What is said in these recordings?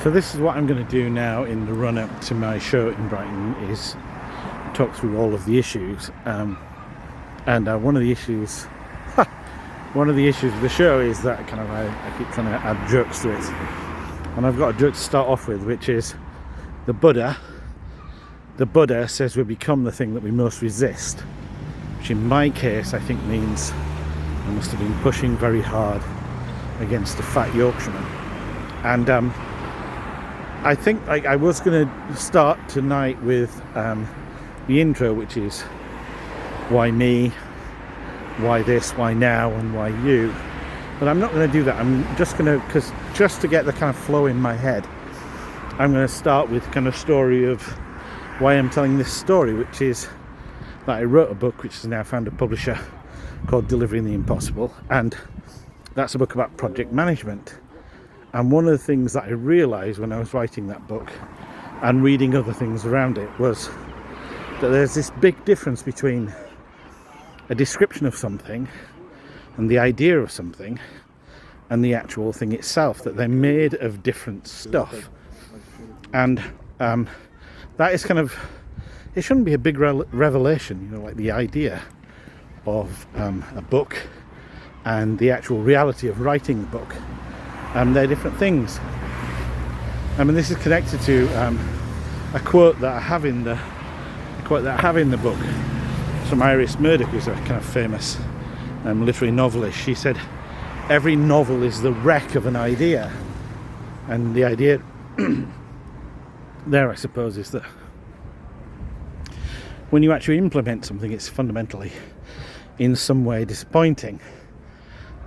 So this is what I'm going to do now in the run-up to my show in Brighton, is talk through all of the issues. And one of the issues with the show is that I keep trying to add jokes to it. And I've got a joke to start off with, which is the Buddha says we become the thing that we most resist, which in my case I think means I must have been pushing very hard against a fat Yorkshireman. And I think I was going to start tonight with the intro, which is why me, why this, why now, and why you. But I'm not going to do that. I'm just going to, because just to get the kind of flow in my head, I'm going to start with kind of story of why I'm telling this story, which is that I wrote a book which has now found a publisher called Delivering the Impossible, and that's a book about project management. And one of the things that I realised when I was writing that book and reading other things around it was that there's this big difference between a description of something and the idea of something and the actual thing itself, that they're made of different stuff. And that is kind of, it shouldn't be a big revelation, like the idea of a book and the actual reality of writing the book. They're different things. This is connected to a quote that I have in the book from Iris Murdoch, who's a kind of famous literary novelist. She said, "Every novel is the wreck of an idea," and the idea there, I suppose, is that when you actually implement something, it's fundamentally, in some way, disappointing.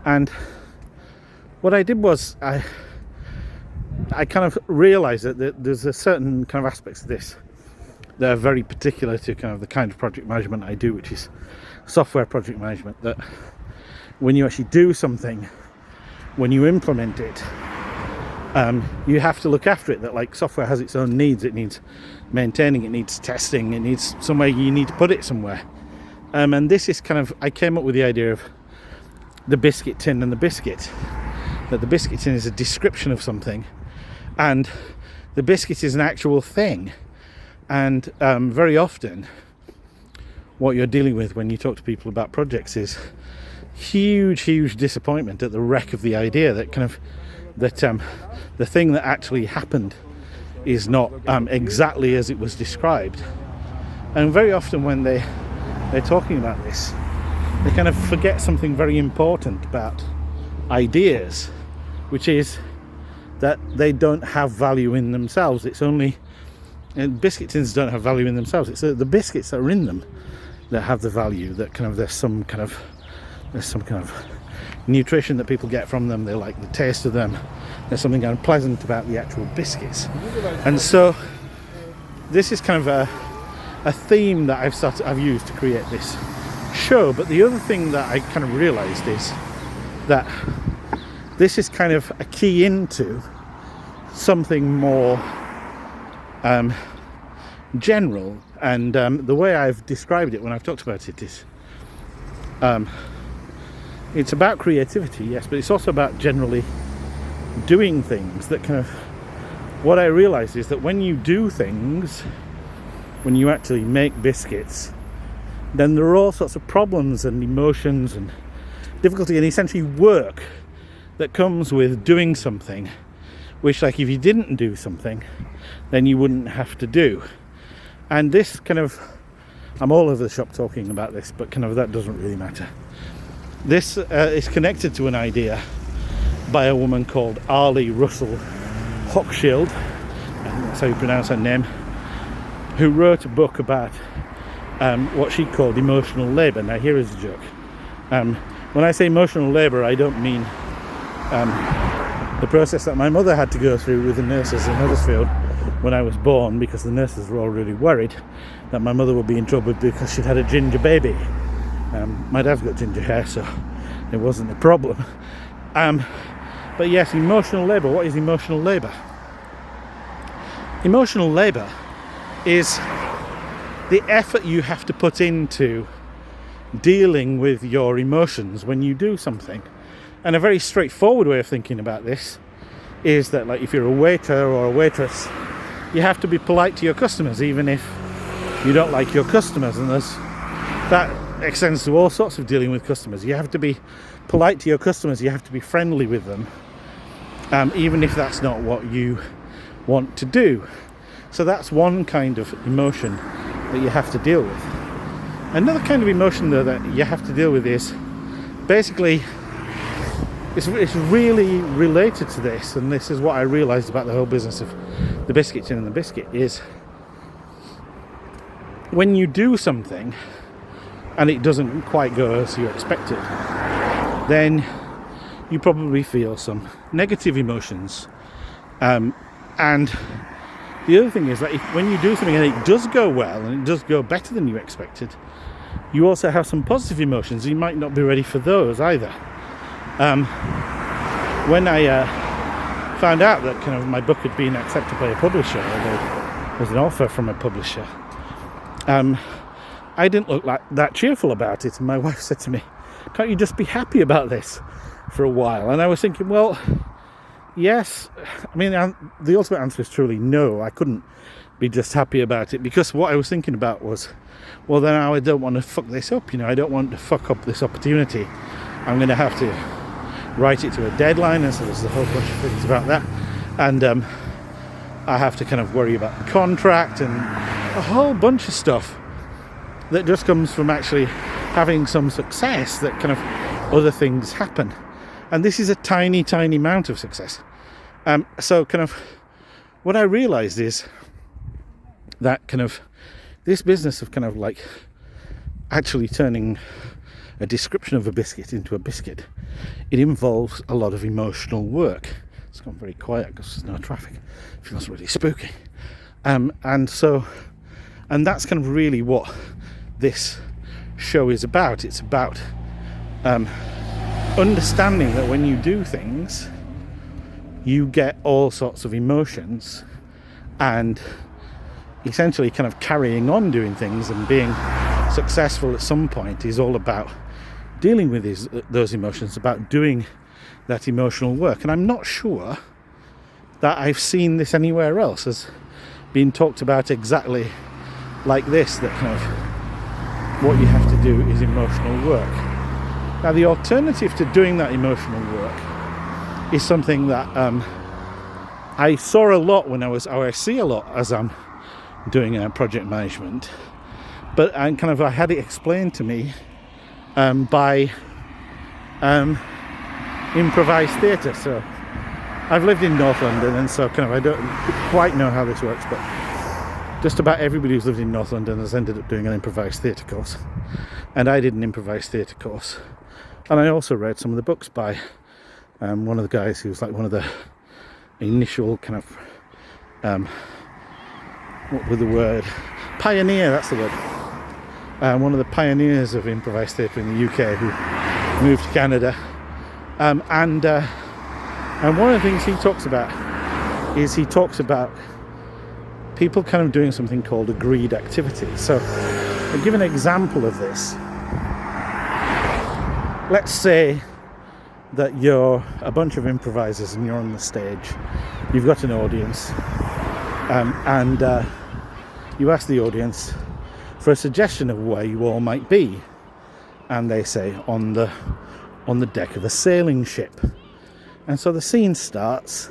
And what I did was I kind of realised that there's a certain kind of aspects of this that are very particular to kind of the kind of project management I do, which is software project management, that when you actually do something, when you implement it, you have to look after it. That like software has its own needs. It needs maintaining, it needs testing, it needs somewhere, you need to put it somewhere. And this is kind of, I came up with the idea of the biscuit tin and the biscuit. That the biscuit tin is a description of something and the biscuit is an actual thing. And very often what you're dealing with when you talk to people about projects is huge disappointment at the wreck of the idea, that kind of the thing that actually happened is not exactly as it was described. And very often when they're talking about this, they kind of forget something very important about ideas, which is that they don't have value in themselves. It's only, and biscuit tins don't have value in themselves. It's the biscuits that are in them that have the value. That kind of there's some kind of nutrition that people get from them. They like the taste of them. There's something kind of pleasant about the actual biscuits. And so this is kind of a theme that I've used to create this show. But the other thing that I kind of realised is that this is kind of a key into something more general. And the way I've described it when I've talked about it is it's about creativity, yes, but it's also about generally doing things. That kind of, what I realised is that when you do things, when you actually make biscuits, then there are all sorts of problems and emotions and difficulty and essentially work that comes with doing something, which, like, if you didn't do something, then you wouldn't have to do. And this kind of, I'm all over the shop talking about this, but kind of that doesn't really matter. This is connected to an idea by a woman called Arlie Russell Hochschild, I think that's how you pronounce her name, who wrote a book about what she called emotional labour. Now here is a joke. When I say emotional labour, I don't mean the process that my mother had to go through with the nurses in Huddersfield when I was born, because the nurses were all really worried that my mother would be in trouble because she'd had a ginger baby. My dad's got ginger hair, so it wasn't a problem. But yes, emotional labour. What is emotional labour? Emotional labour is the effort you have to put into dealing with your emotions when you do something. And a very straightforward way of thinking about this is that, like, if you're a waiter or a waitress, you have to be polite to your customers, even if you don't like your customers. And that extends to all sorts of dealing with customers. You have to be polite to your customers. You have to be friendly with them, even if that's not what you want to do. So that's one kind of emotion that you have to deal with. Another kind of emotion, though, that you have to deal with is basically, it's really related to this, and this is what I realised about the whole business of the biscuit tin and the biscuit, is when you do something and it doesn't quite go as you expected, then you probably feel some negative emotions. And the other thing is that when you do something and it does go well and it does go better than you expected, you also have some positive emotions. You might not be ready for those either. When I found out that kind of my book had been accepted by a publisher, or there was an offer from a publisher, I didn't look like that cheerful about it. And my wife said to me, "Can't you just be happy about this for a while?" And I was thinking, well, yes. I mean, the ultimate answer is truly no. I couldn't be just happy about it, because what I was thinking about was, well, then I don't want to fuck this up. I don't want to fuck up this opportunity. I'm going to have to write it to a deadline, and so there's a whole bunch of things about that. And I have to kind of worry about the contract and a whole bunch of stuff that just comes from actually having some success, that kind of other things happen. And this is a tiny, tiny amount of success. So kind of what I realized is that kind of this business of kind of like actually turning a description of a biscuit into a biscuit, it involves a lot of emotional work. It's gone very quiet because there's no traffic. It feels really spooky. And that's kind of really what this show is about. It's about understanding that when you do things, you get all sorts of emotions, and essentially kind of carrying on doing things and being successful at some point is all about dealing with those emotions, about doing that emotional work. And I'm not sure that I've seen this anywhere else as being talked about exactly like this, that kind of what you have to do is emotional work. Now, the alternative to doing that emotional work is something that I saw a lot when I see a lot as I'm doing project management, but I had it explained to me by improvised theatre. So I've lived in North London, and so I don't quite know how this works, but just about everybody who's lived in North London has ended up doing an improvised theatre course, and I did an improvised theatre course. And I also read some of the books by one of the guys who's like one of the initial kind of what was the word? Pioneer, that's the word. One of the pioneers of improvised theatre in the UK, who moved to Canada. And one of the things he talks about people kind of doing something called agreed activity. So I'll give an example of this. Let's say that you're a bunch of improvisers and you're on the stage. You've got an audience, and you ask the audience for a suggestion of where you all might be, and they say on the deck of a sailing ship. And so the scene starts,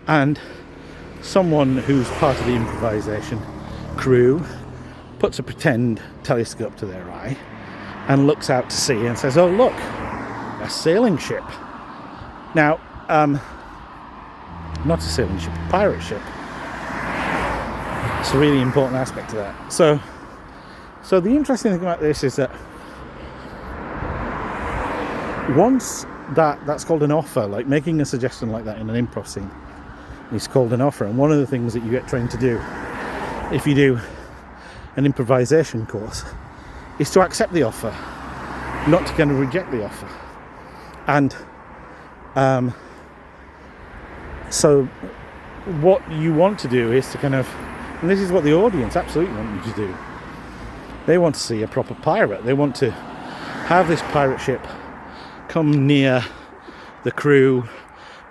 and someone who's part of the improvisation crew puts a pretend telescope to their eye and looks out to sea and says, "Oh, look, a sailing ship." Now, not a sailing ship, a pirate ship. It's a really important aspect to that. So the interesting thing about this is that once that's called an offer, like making a suggestion like that in an improv scene is called an offer. And one of the things that you get trained to do if you do an improvisation course is to accept the offer, not to kind of reject the offer. And so what you want to do is to kind of, and this is what the audience absolutely want you to do, they want to see a proper pirate. They want to have this pirate ship come near the crew,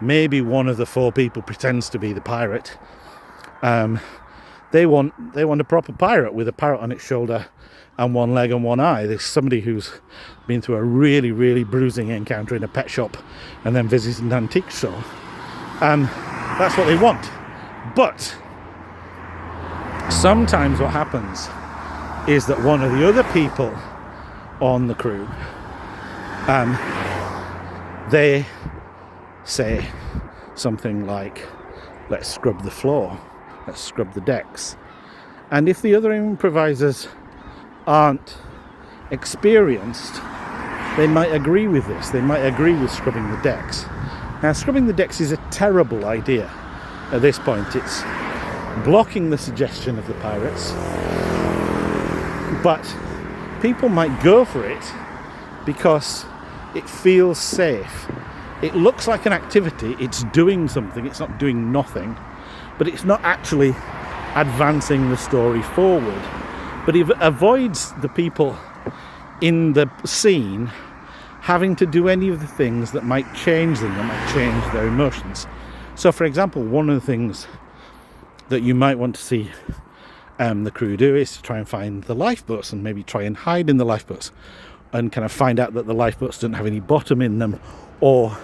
maybe one of the 4 people pretends to be the pirate. They want a proper pirate with a parrot on its shoulder and 1 leg and 1 eye. There's somebody who's been through a really, really bruising encounter in a pet shop and then visited an antique store. That's what they want. But sometimes what happens is that one of the other people on the crew, they say something like, let's scrub the floor, let's scrub the decks. And if the other improvisers aren't experienced, they might agree with this. They might agree with scrubbing the decks. Now, scrubbing the decks is a terrible idea at this point. It's blocking the suggestion of the pirates, but people might go for it because it feels safe. It looks like an activity, it's doing something, it's not doing nothing, but it's not actually advancing the story forward. But it avoids the people in the scene having to do any of the things that might change them, that might change their emotions. So, for example, one of the things that you might want to see the crew do is to try and find the lifeboats and maybe try and hide in the lifeboats and kind of find out that the lifeboats don't have any bottom in them. Or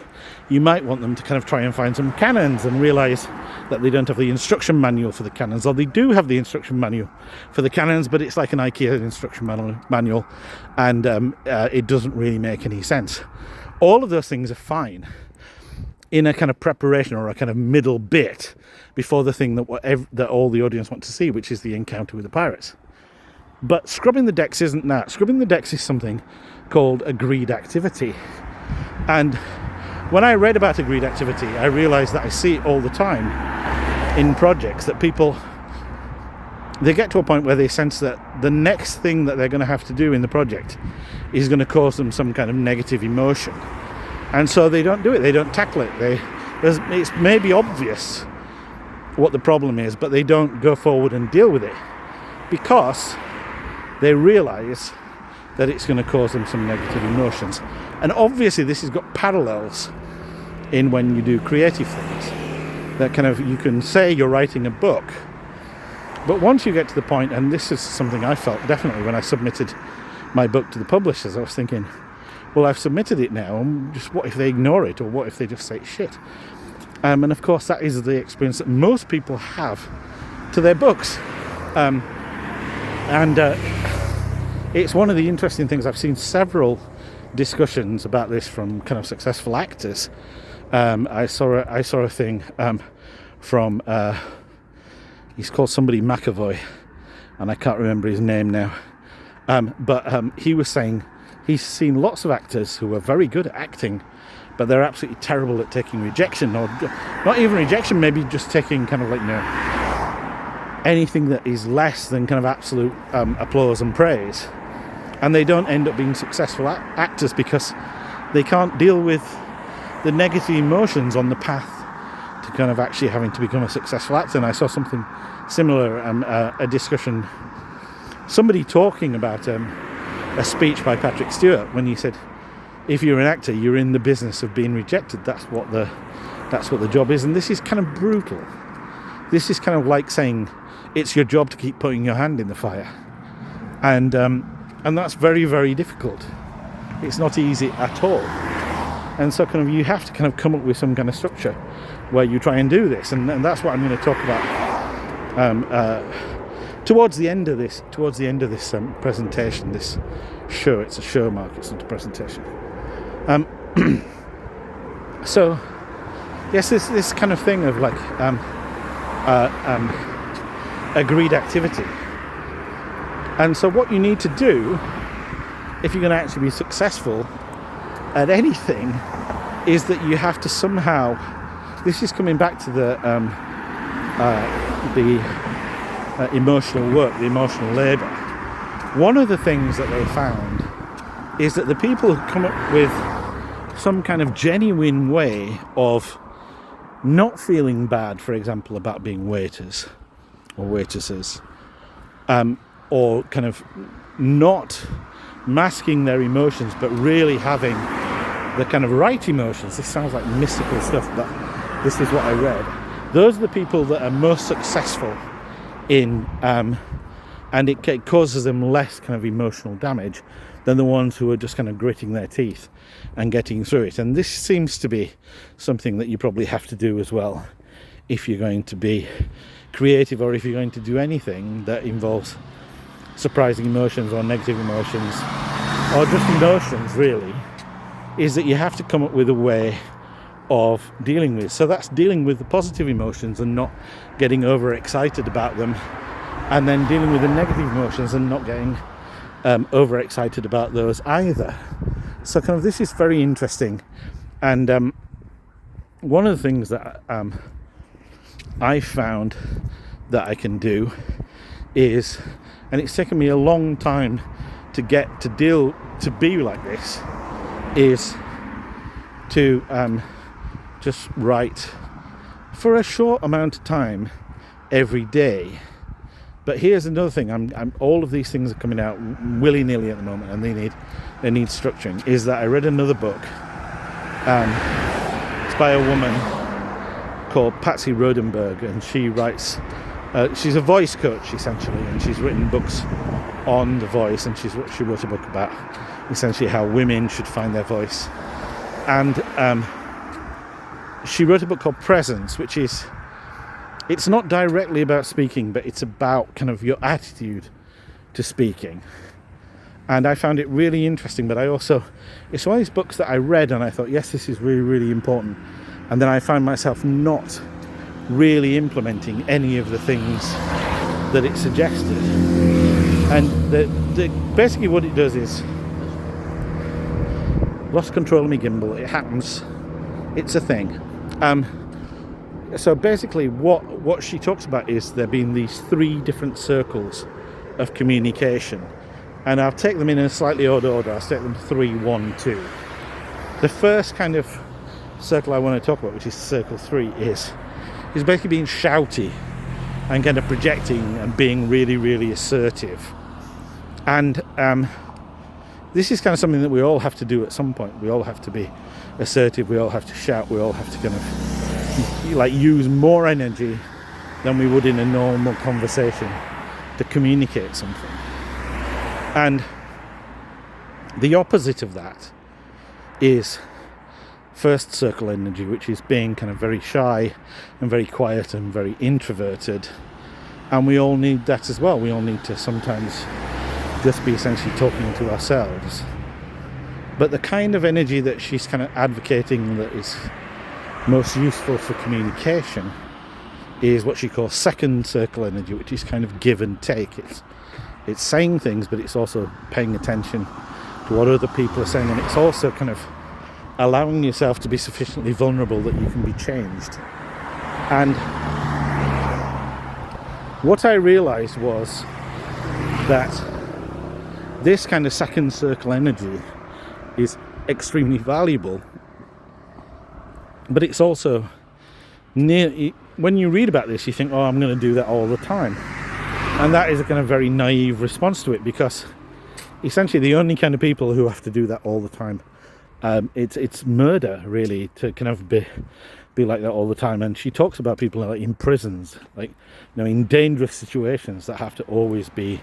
you might want them to kind of try and find some cannons and realise that they don't have the instruction manual for the cannons, or they do have the instruction manual for the cannons, but it's like an IKEA instruction manual, and it doesn't really make any sense. All of those things are fine in a kind of preparation or a kind of middle bit before the thing that all the audience want to see, which is the encounter with the pirates. But scrubbing the decks isn't that. Scrubbing the decks is something called agreed activity. And when I read about agreed activity, I realised that I see it all the time in projects, that people, they get to a point where they sense that the next thing that they're going to have to do in the project is going to cause them some kind of negative emotion. And so they don't do it, they don't tackle it. It's maybe obvious what the problem is, but they don't go forward and deal with it because they realise that it's going to cause them some negative emotions. And obviously this has got parallels in when you do creative things. That kind of, you can say you're writing a book, but once you get to the point, and this is something I felt definitely when I submitted my book to the publishers, I was thinking, well, I've submitted it now, and just what if they ignore it, or what if they just say shit? And of course that is the experience that most people have to their books. It's one of the interesting things. I've seen several discussions about this from kind of successful actors. I saw a thing from he's called somebody McAvoy, and I can't remember his name now. But he was saying he's seen lots of actors who are very good at acting, but they're absolutely terrible at taking rejection, or not even rejection, maybe just taking kind of like, anything that is less than kind of absolute applause and praise. And they don't end up being successful actors because they can't deal with the negative emotions on the path to kind of actually having to become a successful actor. And I saw something similar, a discussion, somebody talking about a speech by Patrick Stewart when he said, if you're an actor, you're in the business of being rejected. That's what the job is. And this is kind of brutal. This is kind of like saying it's your job to keep putting your hand in the fire. And that's very, very difficult. It's not easy at all. And so kind of you have to kind of come up with some kind of structure where you try and do this. And that's what I'm going to talk about towards the end of this presentation, this show. It's a show, Mark, it's not a presentation. So yes, this kind of thing of like agreed activity. And so what you need to do if you're going to actually be successful at anything is that you have to somehow, this is coming back to the emotional work, the emotional labour. One of the things that they found is that the people who come up with some kind of genuine way of not feeling bad, for example, about being waiters or waitresses, or kind of not masking their emotions but really having the kind of right emotions, this sounds like mystical stuff, but this is what I read. Those are the people that are most successful in, and it causes them less kind of emotional damage than the ones who are just kind of gritting their teeth and getting through it. And this seems to be something that you probably have to do as well if you're going to be creative, or if you're going to do anything that involves surprising emotions or negative emotions or just emotions, really, is that you have to come up with a way of dealing with. So that's dealing with the positive emotions and not getting overexcited about them, and then dealing with the negative emotions and not getting overexcited about those either. So kind of this is very interesting. And one of the things that I found that I can do is, and it's taken me a long time to get to be like this, is to just write for a short amount of time every day. But here's another thing: I'm all of these things are coming out willy-nilly at the moment, and they need structuring. Is that I read another book. It's by a woman called Patsy Rodenberg, and she writes. She's a voice coach essentially, and she's written books on the voice, and she wrote a book about essentially how women should find their voice. And she wrote a book called Presence, which is, it's not directly about speaking, but it's about kind of your attitude to speaking. And I found it really interesting, but it's one of these books that I read and I thought, yes, this is really, really important. And then I find myself not really implementing any of the things that it suggested. And basically what it does is, lost control of my gimbal, it happens, it's a thing. So basically what she talks about is there being these 3 different circles of communication, and I'll take them in a slightly odd order. I'll take them 3, 1, 2. The first kind of circle I want to talk about, which is circle 3, is basically being shouty and kind of projecting and being really, really assertive. And this is kind of something that we all have to do at some point. We all have to be assertive, we all have to shout, we all have to kind of like use more energy than we would in a normal conversation to communicate something. And the opposite of that is first circle energy, which is being kind of very shy and very quiet and very introverted. And we all need that as well. We all need to sometimes just be essentially talking to ourselves. But the kind of energy that she's kind of advocating that is most useful for communication is what she calls second circle energy, which is kind of give and take. It's saying things, but it's also paying attention to what other people are saying, and it's also kind of allowing yourself to be sufficiently vulnerable that you can be changed. And what I realized was that this kind of second circle energy is extremely valuable, but it's also when you read about this, you think, oh, I'm going to do that all the time. And that is a kind of very naive response to it, because essentially the only kind of people who have to do that all the time, it's murder, really, to kind of be like that all the time. And she talks about people like in prisons, like, in dangerous situations, that have to always be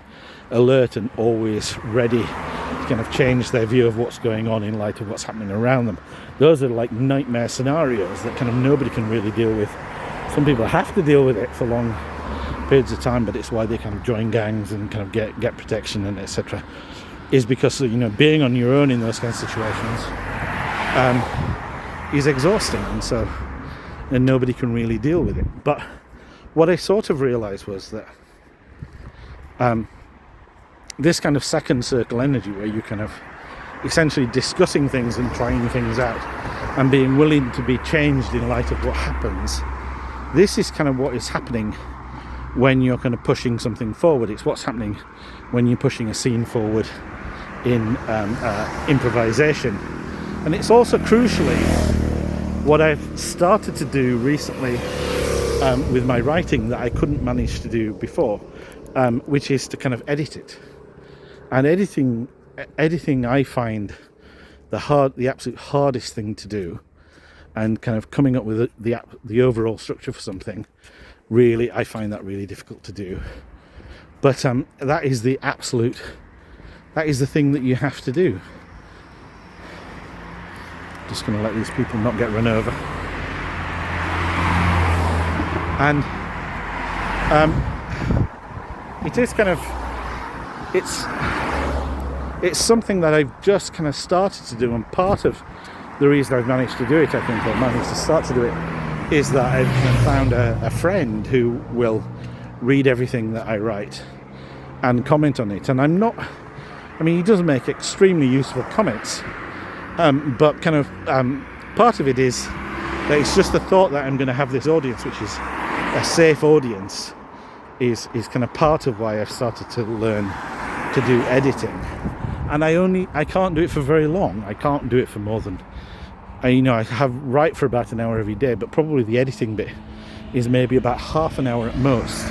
alert and always ready to kind of change their view of what's going on in light of what's happening around them. Those are like nightmare scenarios that kind of nobody can really deal with. Some people have to deal with it for long periods of time, but it's why they kind of join gangs and kind of get protection and etc. Is because being on your own in those kinds of situations is exhausting, and nobody can really deal with it. But what I sort of realized was that this kind of second circle energy, where you kind of essentially discussing things and trying things out and being willing to be changed in light of what happens, this is kind of what is happening when you're kind of pushing something forward. It's what's happening when you're pushing a scene forward in improvisation. And it's also crucially what I've started to do recently with my writing that I couldn't manage to do before, which is to kind of edit it. And editing I find the absolute hardest thing to do, and kind of coming up with the overall structure for something, really, I find that really difficult to do. But that is the thing that you have to do. Just going to let these people not get run over. And it is kind of, it's something that I've just kind of started to do, and part of the reason I've managed to do it, I think, or managed to start to do it, is that I've kind of found a friend who will read everything that I write and comment on it. And he does make extremely useful comments, but kind of part of it is that it's just the thought that I'm going to have this audience, which is a safe audience, is kind of part of why I've started to learn to do editing. And I can't do it for very long. I can't do it for more than, I write for about an hour every day, but probably the editing bit is maybe about half an hour at most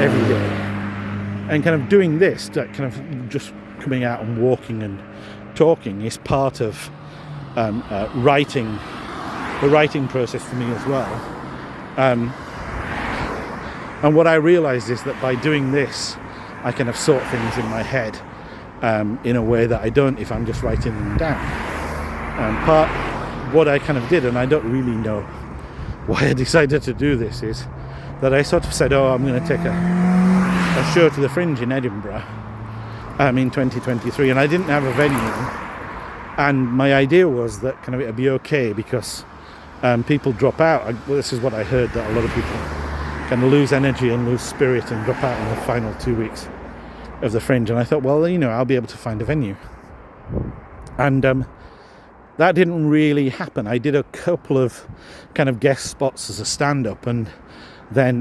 every day. And kind of doing this, that kind of just coming out and walking and talking, is part of writing, the writing process for me as well. And what I realised is that by doing this, I kind of sort things in my head in a way that I don't if I'm just writing them down. What I kind of did, and I don't really know why I decided to do this, is that I sort of said, I'm going to take a show to the Fringe in Edinburgh in 2023, and I didn't have a venue, and my idea was that kind of it'd be okay because people drop out. This is what I heard, that a lot of people kind of lose energy and lose spirit and drop out in the final 2 weeks of the Fringe, and I thought, well, I'll be able to find a venue. And that didn't really happen. I did a couple of kind of guest spots as a stand-up, and then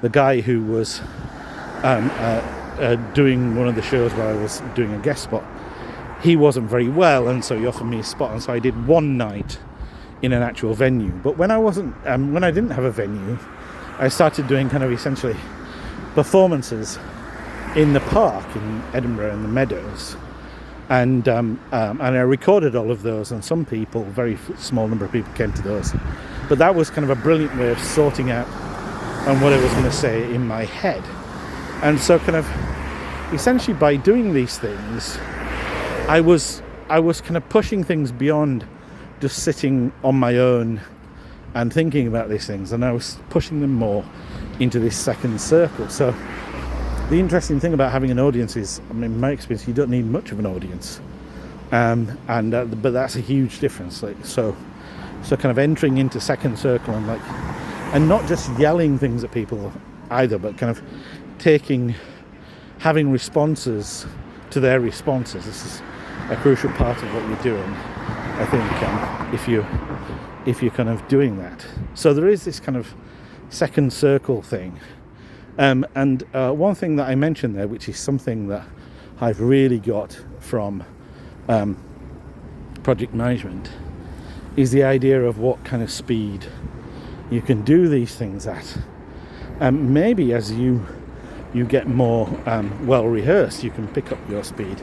the guy who was doing one of the shows where I was doing a guest spot, he wasn't very well, and so he offered me a spot, and so I did one night in an actual venue. But when I didn't have a venue, I started doing kind of essentially performances in the park in Edinburgh, in the Meadows, and I recorded all of those, and some people, very small number of people, came to those. But that was kind of a brilliant way of sorting out what I was going to say in my head. And so kind of essentially by doing these things, I was kind of pushing things beyond just sitting on my own and thinking about these things, and I was pushing them more into this second circle. So the interesting thing about having an audience is, in my experience, you don't need much of an audience, but that's a huge difference. So kind of entering into second circle and not just yelling things at people either, but kind of having responses to their responses. This is a crucial part of what you're doing, I think, if you're kind of doing that. So there is this kind of second circle thing. And one thing that I mentioned there, which is something that I've really got from project management, is the idea of what kind of speed you can do these things at. Maybe as you get more well rehearsed, you can pick up your speed.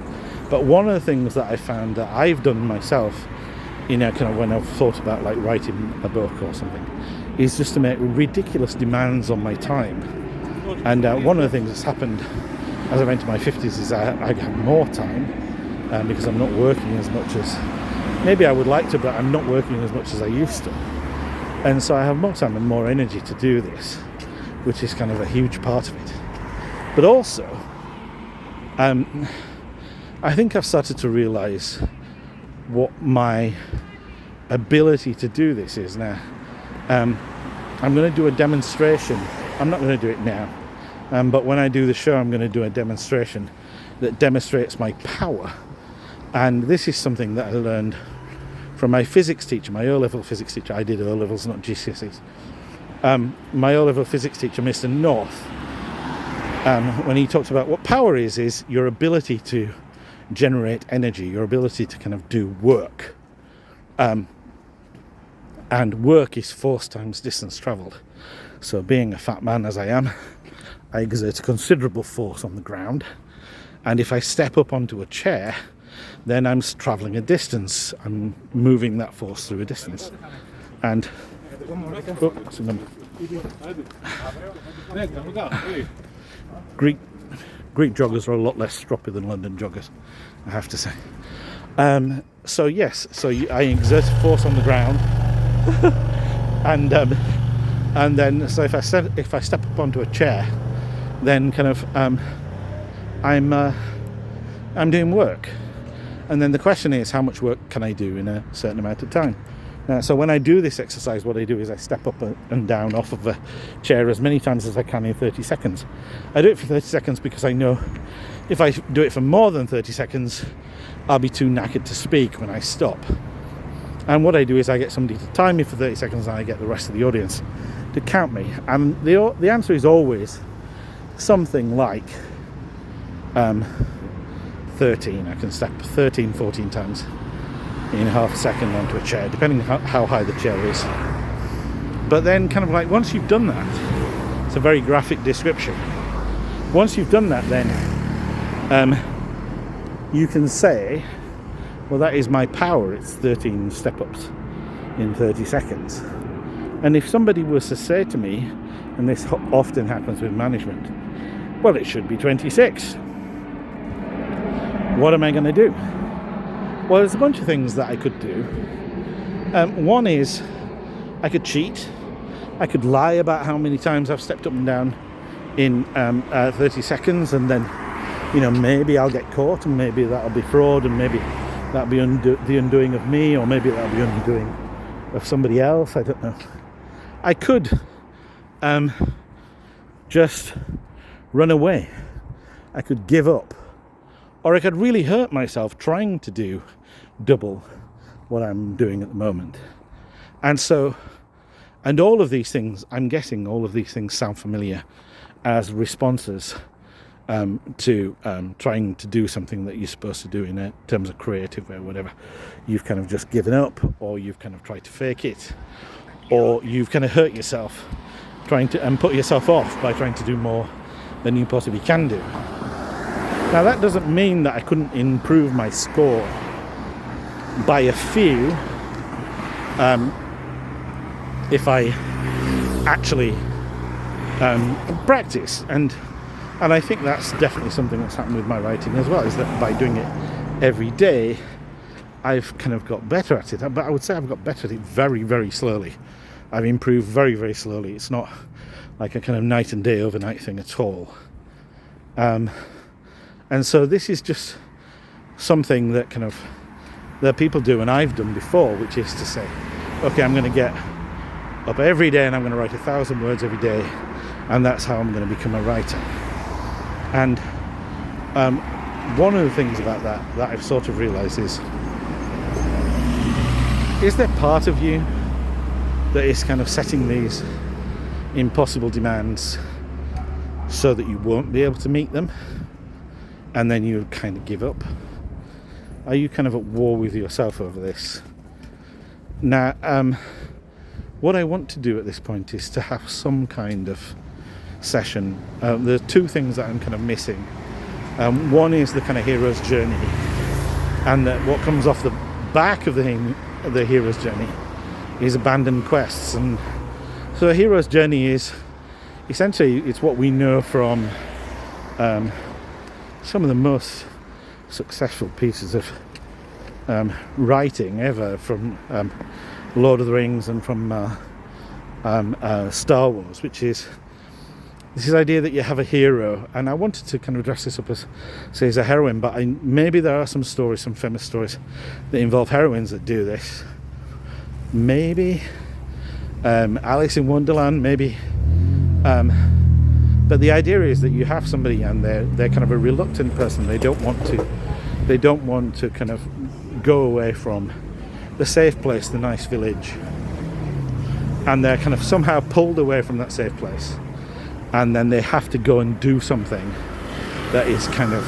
But one of the things that I found that I've done myself, kind of when I've thought about like writing a book or something, is just to make ridiculous demands on my time. And one of the things that's happened as I've entered my 50s is I have more time because I'm not working as much as maybe I would like to, but I'm not working as much as I used to. And so I have more time and more energy to do this, which is kind of a huge part of it. But also, I think I've started to realise what my ability to do this is now. I'm going to do a demonstration. I'm not going to do it now, but when I do the show, I'm going to do a demonstration that demonstrates my power. And this is something that I learned from my physics teacher, my O-level physics teacher. I did O-levels, not GCSEs. My O-level physics teacher, Mr. North, when he talked about what power is your ability to generate energy, your ability to kind of do work. And work is force times distance travelled. So being a fat man as I am, I exert a considerable force on the ground. And if I step up onto a chair, then I'm traveling a distance. I'm moving that force through a distance. And Greek joggers are a lot less stroppy than London joggers, I have to say. So yes, I exert a force on the ground, and then so if I step up onto a chair, then kind of I'm doing work, and then the question is, how much work can I do in a certain amount of time? So when I do this exercise, what I do is I step up and down off of a chair as many times as I can in 30 seconds. I do it for 30 seconds because I know if I do it for more than 30 seconds, I'll be too knackered to speak when I stop. And what I do is I get somebody to time me for 30 seconds, and I get the rest of the audience to count me. And the answer is always something like 13. I can step 13, 14 times in half a second onto a chair, depending on how high the chair is. But then kind of like once you've done that, it's a very graphic description. Once you've done that, then you can say, well, that is my power. It's 13 step-ups in 30 seconds. And if somebody was to say to me, and this often happens with management, well, it should be 26. What am I going to do? Well, there's a bunch of things that I could do. One is I could cheat. I could lie about how many times I've stepped up and down in 30 seconds, and then, maybe I'll get caught, and maybe that'll be fraud, and maybe that'll be the undoing of me, or maybe that'll be undoing of somebody else. I don't know. I could just run away. I could give up. Or I could really hurt myself trying to do double what I'm doing at the moment. And all of these things, I'm guessing all of these things sound familiar as responses to trying to do something that you're supposed to do in terms of creative way or whatever. You've kind of just given up, or you've kind of tried to fake it, or you've kind of hurt yourself trying to and put yourself off by trying to do more than you possibly can do. Now, that doesn't mean that I couldn't improve my score by a few if I actually practice. And I think that's definitely something that's happened with my writing as well, is that by doing it every day, I've kind of got better at it. But I would say I've got better at it very, very slowly. I've improved very, very slowly. It's not like a kind of night and day overnight thing at all. And so this is just something that that people do, and I've done before, which is to say, okay, I'm going to get up every day and I'm going to write 1,000 words every day, and that's how I'm going to become a writer. And one of the things about that I've sort of realised is there part of you that is kind of setting these impossible demands so that you won't be able to meet them, and then you kind of give up? Are you kind of at war with yourself over this? Now, what I want to do at this point is to have some kind of session. There are two things that I'm kind of missing. One is the kind of hero's journey, and what comes off the back of the hero's journey is abandoned quests. And so a hero's journey is essentially, it's what we know from some of the most successful pieces of writing ever, from Lord of the Rings and from Star Wars, which is this idea that you have a hero. And I wanted to kind of dress this up as, say, as a heroine, but maybe there are some stories, some famous stories that involve heroines that do this. Maybe Alice in Wonderland, maybe. But the idea is that you have somebody, and they're kind of a reluctant person. They don't want to kind of go away from the safe place, the nice village, and they're kind of somehow pulled away from that safe place, and then they have to go and do something that is kind of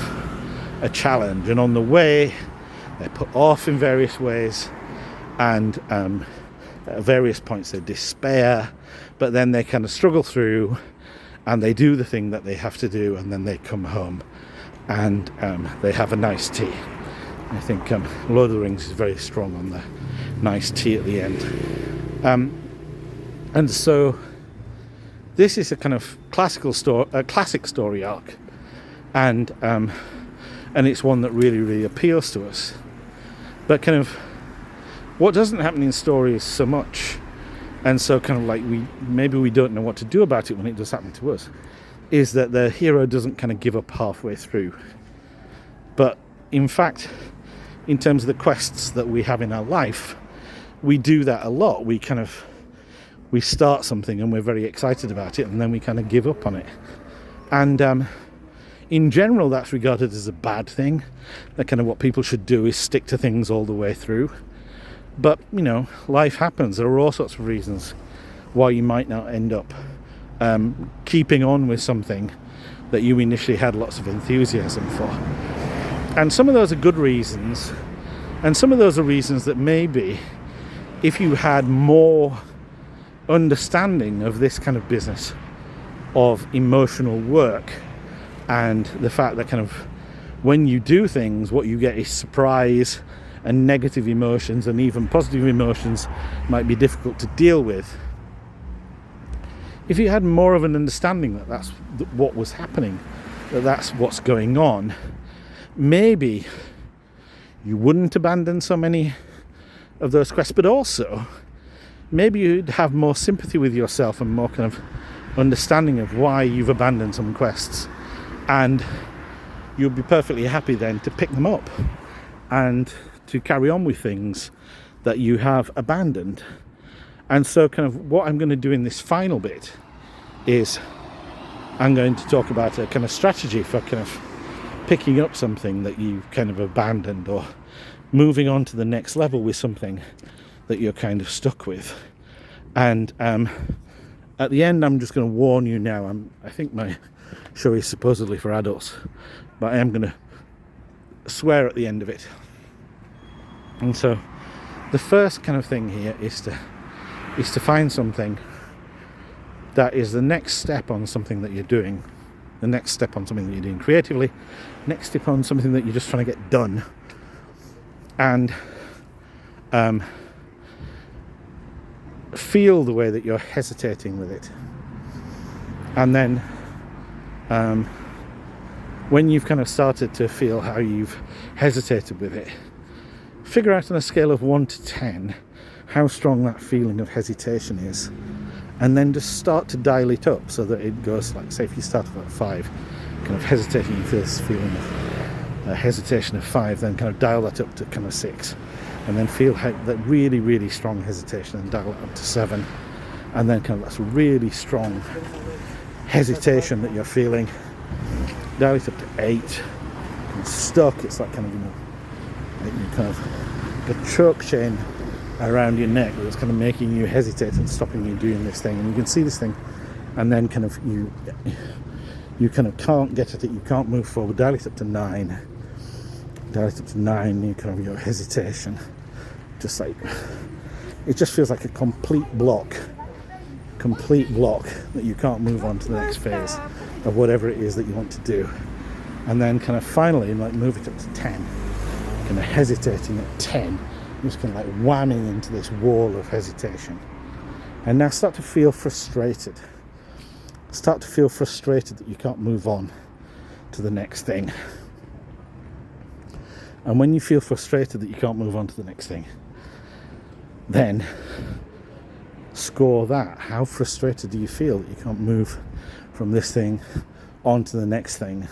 a challenge. And on the way, they're put off in various ways, and at various points they despair, but then they kind of struggle through, and they do the thing that they have to do, and then they come home and they have a nice tea, I think Lord of the Rings is very strong on the nice tea at the end. And so this is a kind of classic story arc, and it's one that really, really appeals to us. But kind of what doesn't happen in stories so much, and so kind of like we don't know what to do about it when it does happen to us, is that the hero doesn't kind of give up halfway through. But in fact, in terms of the quests that we have in our life, we do that a lot. We start something and we're very excited about it, and then we kind of give up on it. And in general, that's regarded as a bad thing. That kind of what people should do is stick to things all the way through. But, life happens. There are all sorts of reasons why you might not end up keeping on with something that you initially had lots of enthusiasm for. And some of those are good reasons, and some of those are reasons that maybe if you had more understanding of this kind of business of emotional work, and the fact that kind of when you do things, what you get is surprise, and negative emotions and even positive emotions might be difficult to deal with. If you had more of an understanding that that's what was happening, that that's what's going on, maybe you wouldn't abandon so many of those quests, but also maybe you'd have more sympathy with yourself and more kind of understanding of why you've abandoned some quests, and you'd be perfectly happy then to pick them up and to carry on with things that you have abandoned. And so kind of what I'm going to do in this final bit is I'm going to talk about a kind of strategy for kind of picking up something that you kind of abandoned, or moving on to the next level with something that you're kind of stuck with. And at the end, I'm just going to warn you now, I think my show is supposedly for adults, but I am going to swear at the end of it. And so the first kind of thing here is to find something that is the next step on something that you're doing, the next step on something that you're doing creatively, next step on something that you're just trying to get done, and feel the way that you're hesitating with it. And then when you've kind of started to feel how you've hesitated with it, figure out on a scale of 1 to 10 how strong that feeling of hesitation is, and then just start to dial it up so that it goes, like, say if you start at 5, kind of hesitating, you feel this feeling of hesitation of 5, then kind of dial that up to kind of 6, and then feel that really, really strong hesitation, and dial it up to 7, and then kind of that's really strong hesitation that you're feeling, dial it up to 8, and stuck, it's like kind of, like you kind of a choke chain around your neck that's kind of making you hesitate and stopping you doing this thing, and you can see this thing, and then kind of you kind of can't get at it, you can't move forward, dial it up to 9, you kind of your hesitation, just like, it just feels like a complete block that you can't move on to the next phase of whatever it is that you want to do. And then kind of finally, like, move it up to 10, kind of hesitating at 10, just kind of like whamming into this wall of hesitation. And now start to feel frustrated. Start to feel frustrated that you can't move on to the next thing. And when you feel frustrated that you can't move on to the next thing, then score that. How frustrated do you feel that you can't move from this thing on to the next thing?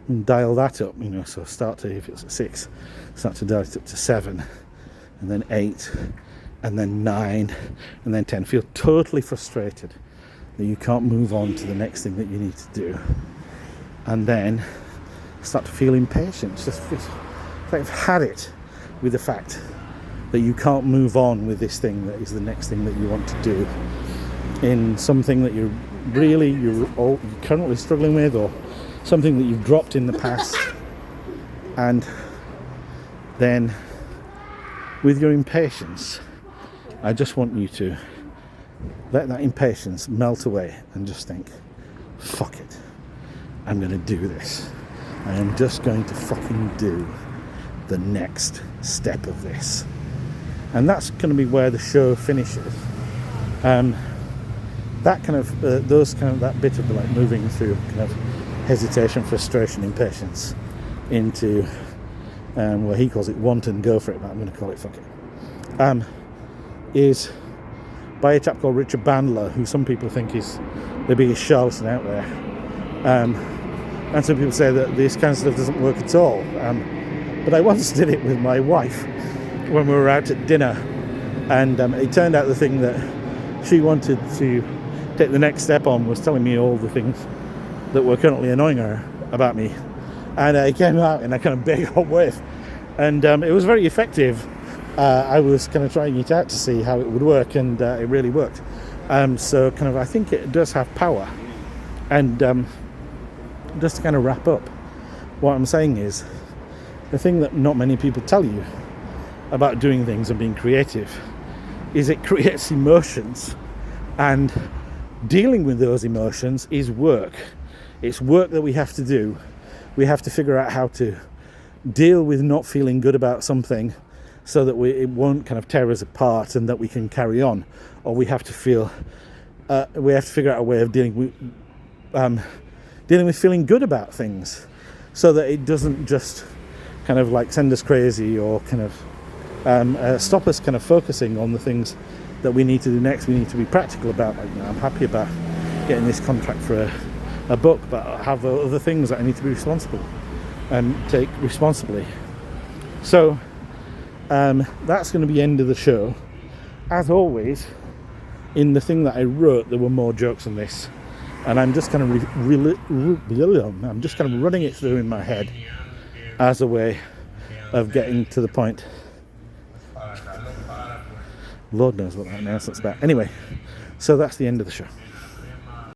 And dial that up, so start to, if it's at 6, start to dial it up to 7, and then 8, and then 9, and then 10. Feel totally frustrated that you can't move on to the next thing that you need to do. And then start to feel impatient. Just like I've had it with the fact that you can't move on with this thing that is the next thing that you want to do in something that you're currently struggling with, or something that you've dropped in the past. And then with your impatience, I just want you to let that impatience melt away and just think, fuck it, I'm going to do this. I am just going to fucking do the next step of this? And that's going to be where the show finishes. That kind of that bit of like moving through kind of hesitation, frustration, impatience into well, he calls it want and go for it, but I'm going to call it fuck it. Is by a chap called Richard Bandler, who some people think is the biggest charlatan out there. And some people say that this kind of stuff doesn't work at all. But I once did it with my wife when we were out at dinner, and it turned out the thing that she wanted to take the next step on was telling me all the things that were currently annoying her about me, and it came out in a kind of big hot wave, and it was very effective. I was kind of trying it out to see how it would work, and it really worked. So kind of I think it does have power. And just to kind of wrap up, what I'm saying is the thing that not many people tell you about doing things and being creative is it creates emotions, and dealing with those emotions is work. It's work that we have to do. We have to figure out how to deal with not feeling good about something so that it won't kind of tear us apart and that we can carry on. Or we have to figure out a way of dealing with feeling good about things so that it doesn't just kind of like send us crazy or kind of stop us kind of focusing on the things that we need to do next. We need to be practical about, like, I'm happy about getting this contract for a book, but I have other things that I need to be responsible and take responsibly. So that's going to be the end of the show. As always, in the thing that I wrote, there were more jokes than this, and I'm just kind of I'm just kind of running it through in my head as a way of getting to the point. Lord knows what that announcement's about. Anyway, so that's the end of the show.